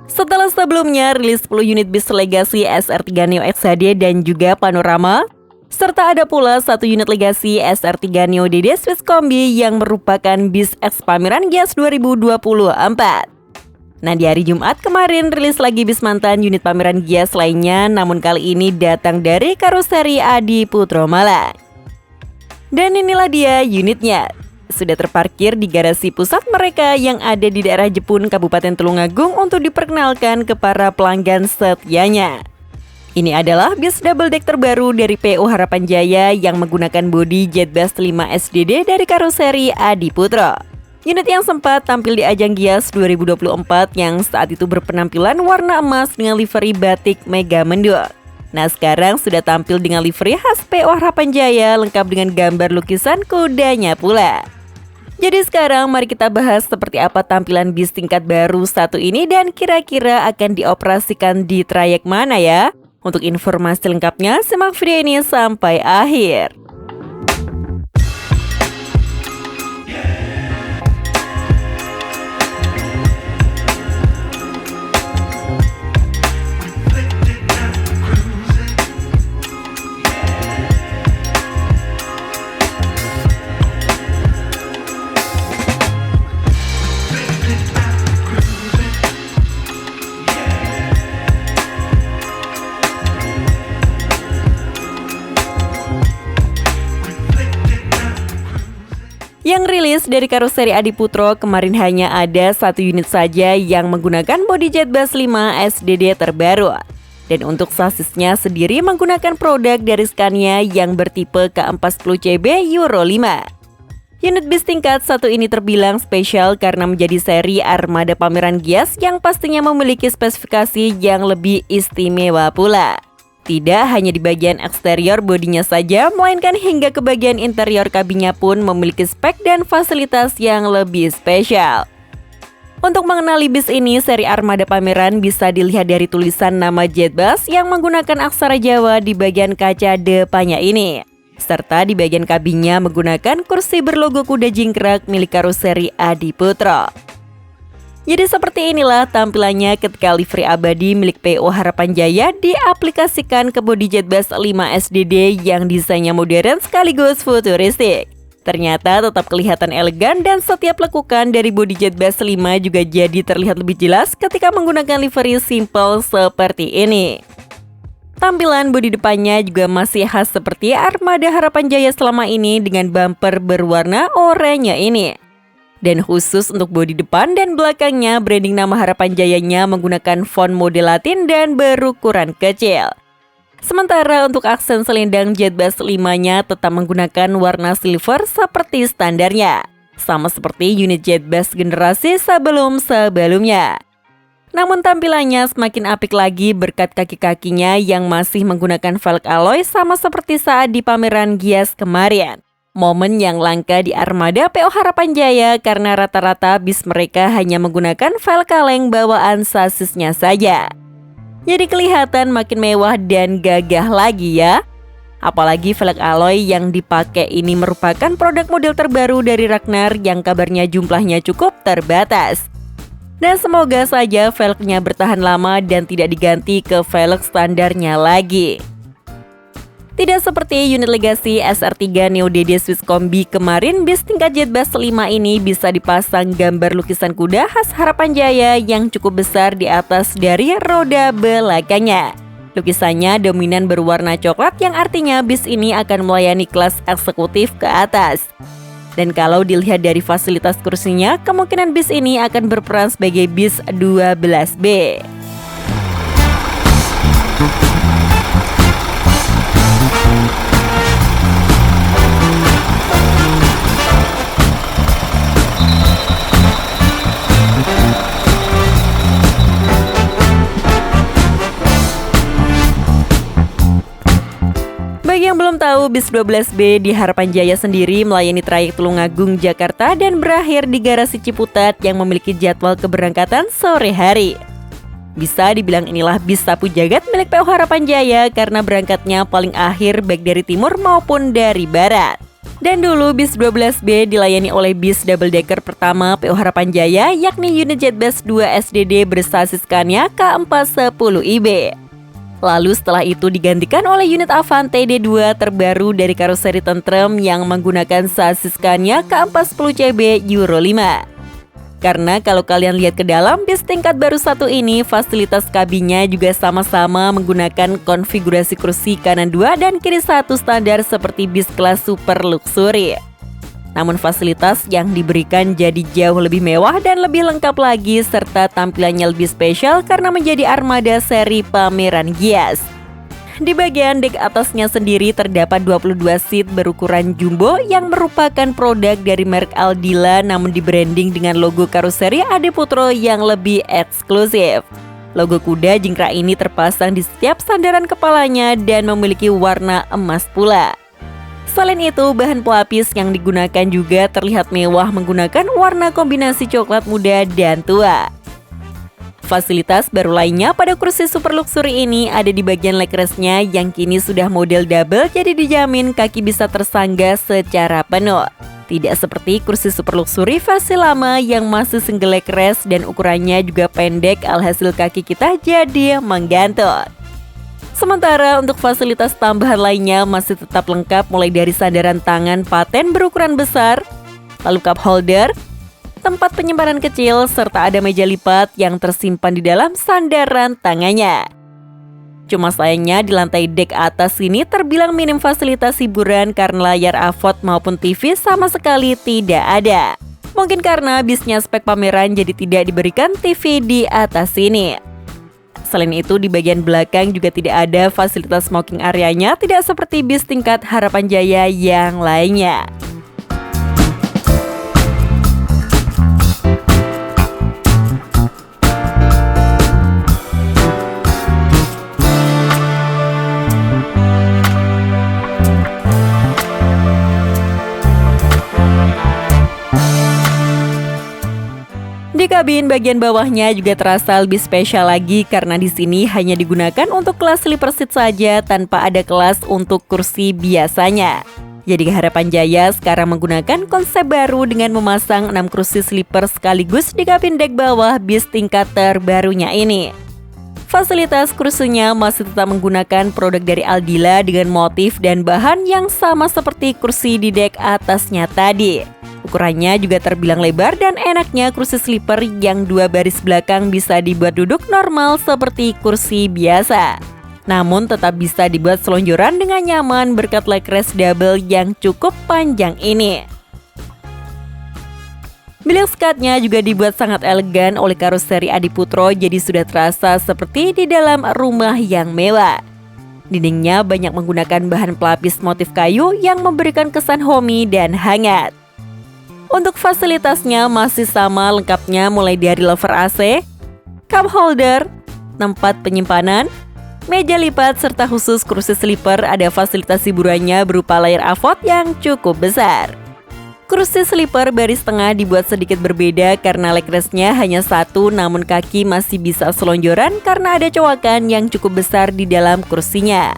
Setelah sebelumnya rilis 10 unit bis Legacy SR3 Neo XHD dan juga Panorama, serta ada pula 1 unit Legacy SR3 Neo DD Swiss Kombi yang merupakan bis X pameran Gias 2024. Nah, di hari Jumat kemarin rilis lagi bis mantan unit pameran Gias lainnya, namun kali ini datang dari karoseri Adi Putro Malang. Dan inilah dia unitnya. Sudah terparkir di garasi pusat mereka yang ada di daerah Jepun, Kabupaten Tulungagung untuk diperkenalkan ke para pelanggan setianya. Ini adalah bis double deck terbaru dari PO Harapan Jaya yang menggunakan bodi Jetbus 5 SDD dari karoseri Adi Putro. Unit yang sempat tampil di ajang Gias 2024 yang saat itu berpenampilan warna emas dengan livery batik mega mendung. Nah, sekarang sudah tampil dengan livery khas PO Harapan Jaya lengkap dengan gambar lukisan kudanya pula. Jadi sekarang mari kita bahas seperti apa tampilan bis tingkat baru satu ini dan kira-kira akan dioperasikan di trayek mana ya? Untuk informasi lengkapnya simak video ini sampai akhir. Yang rilis dari karoseri Adi Putro kemarin hanya ada 1 unit saja yang menggunakan bodi Jetbus 5 SDD terbaru. Dan untuk sasisnya sendiri menggunakan produk dari Scania yang bertipe K40CB Euro 5. Unit bis tingkat 1 ini terbilang spesial karena menjadi seri armada pameran Gias yang pastinya memiliki spesifikasi yang lebih istimewa pula. Tidak hanya di bagian eksterior bodinya saja, melainkan hingga ke bagian interior kabinnya pun memiliki spek dan fasilitas yang lebih spesial. Untuk mengenali bis ini, seri armada pameran bisa dilihat dari tulisan nama Jetbus yang menggunakan aksara Jawa di bagian kaca depannya ini. Serta di bagian kabinnya menggunakan kursi berlogo kuda jingkrak milik karoseri Adi Putro. Jadi seperti inilah tampilannya ketika livery abadi milik PO Harapan Jaya diaplikasikan ke bodi Jetbus 5 SDD yang desainnya modern sekaligus futuristik. Ternyata tetap kelihatan elegan dan setiap lekukan dari bodi Jetbus 5 juga jadi terlihat lebih jelas ketika menggunakan livery simple seperti ini. Tampilan bodi depannya juga masih khas seperti armada Harapan Jaya selama ini dengan bumper berwarna oranye ini. Dan khusus untuk bodi depan dan belakangnya, branding nama Harapan Jayanya menggunakan font model Latin dan berukuran kecil. Sementara untuk aksen selendang Jetbus 5-nya tetap menggunakan warna silver seperti standarnya. Sama seperti unit Jetbus generasi sebelum-sebelumnya. Namun tampilannya semakin apik lagi berkat kaki-kakinya yang masih menggunakan velg alloy sama seperti saat di pameran Gias kemarin. Momen yang langka di armada PO Harapan Jaya karena rata-rata bis mereka hanya menggunakan velg kaleng bawaan sasisnya saja. Jadi kelihatan makin mewah dan gagah lagi ya. Apalagi velg alloy yang dipakai ini merupakan produk model terbaru dari Ragnar yang kabarnya jumlahnya cukup terbatas. Dan semoga saja velgnya bertahan lama dan tidak diganti ke velg standarnya lagi. Tidak seperti unit Legacy SR3 Neo DD Swiss Kombi kemarin, bis tingkat Jetbus 5 ini bisa dipasang gambar lukisan kuda khas Harapan Jaya yang cukup besar di atas dari roda belakangnya. Lukisannya dominan berwarna coklat yang artinya bis ini akan melayani kelas eksekutif ke atas. Dan kalau dilihat dari fasilitas kursinya, kemungkinan bis ini akan berperan sebagai bis 12B. Bagi yang belum tahu, bis 12B di Harapan Jaya sendiri melayani trayek Tulungagung, Jakarta dan berakhir di garasi Ciputat yang memiliki jadwal keberangkatan sore hari. Bisa dibilang inilah bis sapu jagat milik PO Harapan Jaya karena berangkatnya paling akhir baik dari timur maupun dari barat. Dan dulu bis 12B dilayani oleh bis double decker pertama PO Harapan Jaya yakni unit Jetbus 2 SDD bersasis Scania K410IB. Lalu setelah itu digantikan oleh unit Avante D2 terbaru dari karoseri tentrem yang menggunakan sasis Scania K410CB Euro 5. Karena kalau kalian lihat ke dalam bis tingkat baru satu ini, fasilitas kabinnya juga sama-sama menggunakan konfigurasi kursi kanan 2 dan kiri 1 standar seperti bis kelas super luxury. Namun fasilitas yang diberikan jadi jauh lebih mewah dan lebih lengkap lagi serta tampilannya lebih spesial karena menjadi armada seri pameran Gias. Di bagian dek atasnya sendiri terdapat 22 seat berukuran jumbo yang merupakan produk dari merek Aldila namun di-branding dengan logo karoseri Adiputro yang lebih eksklusif. Logo kuda jingkrak ini terpasang di setiap sandaran kepalanya dan memiliki warna emas pula. Selain itu, bahan pelapis yang digunakan juga terlihat mewah menggunakan warna kombinasi coklat muda dan tua. Fasilitas baru lainnya pada kursi super luxury ini ada di bagian legrestnya yang kini sudah model double jadi dijamin kaki bisa tersangga secara penuh. Tidak seperti kursi super luxury versi lama yang masih single legrest dan ukurannya juga pendek alhasil kaki kita jadi menggantung. Sementara untuk fasilitas tambahan lainnya masih tetap lengkap mulai dari sandaran tangan paten berukuran besar, lalu cup holder, tempat penyimpanan kecil, serta ada meja lipat yang tersimpan di dalam sandaran tangannya. Cuma sayangnya di lantai dek atas ini terbilang minim fasilitas hiburan karena layar AVOD maupun TV sama sekali tidak ada. Mungkin karena bisnya spek pameran jadi tidak diberikan TV di atas sini. Selain itu di bagian belakang juga tidak ada fasilitas smoking areanya, tidak seperti bis tingkat Harapan Jaya yang lainnya. Di kabin bagian bawahnya juga terasa lebih spesial lagi karena di sini hanya digunakan untuk kelas sleeper seat saja tanpa ada kelas untuk kursi biasanya. Jadi Harapan Jaya sekarang menggunakan konsep baru dengan memasang 6 kursi sleeper sekaligus di kabin dek bawah bis tingkat terbarunya ini. Fasilitas kursinya masih tetap menggunakan produk dari Aldila dengan motif dan bahan yang sama seperti kursi di dek atasnya tadi. Ukurannya juga terbilang lebar dan enaknya kursi sleeper yang 2 baris belakang bisa dibuat duduk normal seperti kursi biasa. Namun tetap bisa dibuat selonjoran dengan nyaman berkat legrest double yang cukup panjang ini. Bilik skatnya juga dibuat sangat elegan oleh karoseri Adiputro jadi sudah terasa seperti di dalam rumah yang mewah. Dindingnya banyak menggunakan bahan pelapis motif kayu yang memberikan kesan homey dan hangat. Untuk fasilitasnya masih sama lengkapnya mulai dari lover AC, cup holder, tempat penyimpanan, meja lipat serta khusus kursi sleeper ada fasilitas hiburannya berupa layar AVOD yang cukup besar. Kursi sleeper baris tengah dibuat sedikit berbeda karena legrestnya hanya satu namun kaki masih bisa selonjoran karena ada cowakan yang cukup besar di dalam kursinya.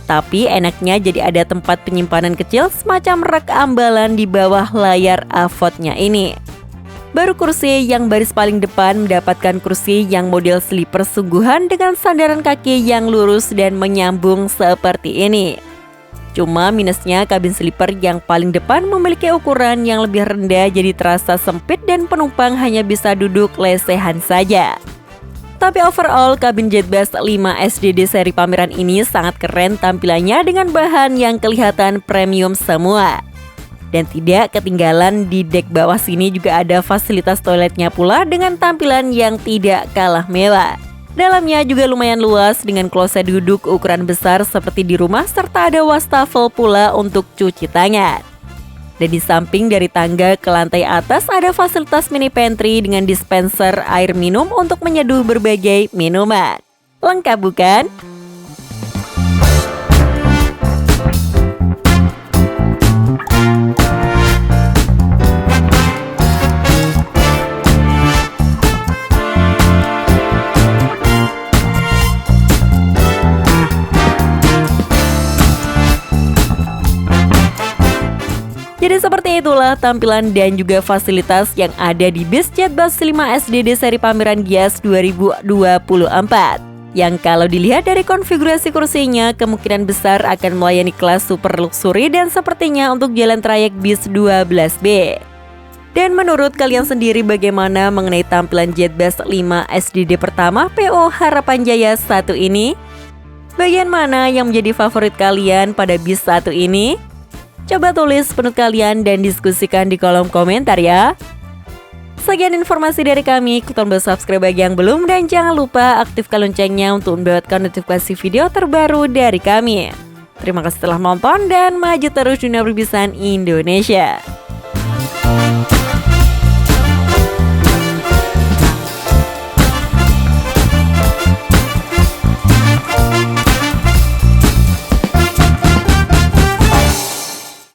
Tapi enaknya jadi ada tempat penyimpanan kecil semacam rak ambalan di bawah layar AVOD-nya ini. Baru kursi yang baris paling depan mendapatkan kursi yang model sleeper sungguhan dengan sandaran kaki yang lurus dan menyambung seperti ini. Cuma minusnya kabin sleeper yang paling depan memiliki ukuran yang lebih rendah jadi terasa sempit dan penumpang hanya bisa duduk lesehan saja. Tapi overall, kabin Jetbus 5 SDD seri pameran ini sangat keren tampilannya dengan bahan yang kelihatan premium semua. Dan tidak ketinggalan di dek bawah sini juga ada fasilitas toiletnya pula dengan tampilan yang tidak kalah mewah. Dalamnya juga lumayan luas dengan kloset duduk ukuran besar seperti di rumah serta ada wastafel pula untuk cuci tangan. Dan di samping dari tangga ke lantai atas ada fasilitas mini pantry dengan dispenser air minum untuk menyeduh berbagai minuman. Lengkap bukan? itulah tampilan dan juga fasilitas yang ada di bis Jetbus 5 SDD seri pameran Gias 2024. Yang kalau dilihat dari konfigurasi kursinya, kemungkinan besar akan melayani kelas super luxury dan sepertinya untuk jalan trayek bis 12B. Dan menurut kalian sendiri bagaimana mengenai tampilan Jetbus 5 SDD pertama PO Harapan Jaya 1 ini? Bagian mana yang menjadi favorit kalian pada bis 1 ini? Coba tulis pendapat kalian dan diskusikan di kolom komentar ya. Sekian informasi dari kami, klik tombol subscribe bagi yang belum dan jangan lupa aktifkan loncengnya untuk mendapatkan notifikasi video terbaru dari kami. Terima kasih telah menonton dan maju terus dunia perbisan Indonesia.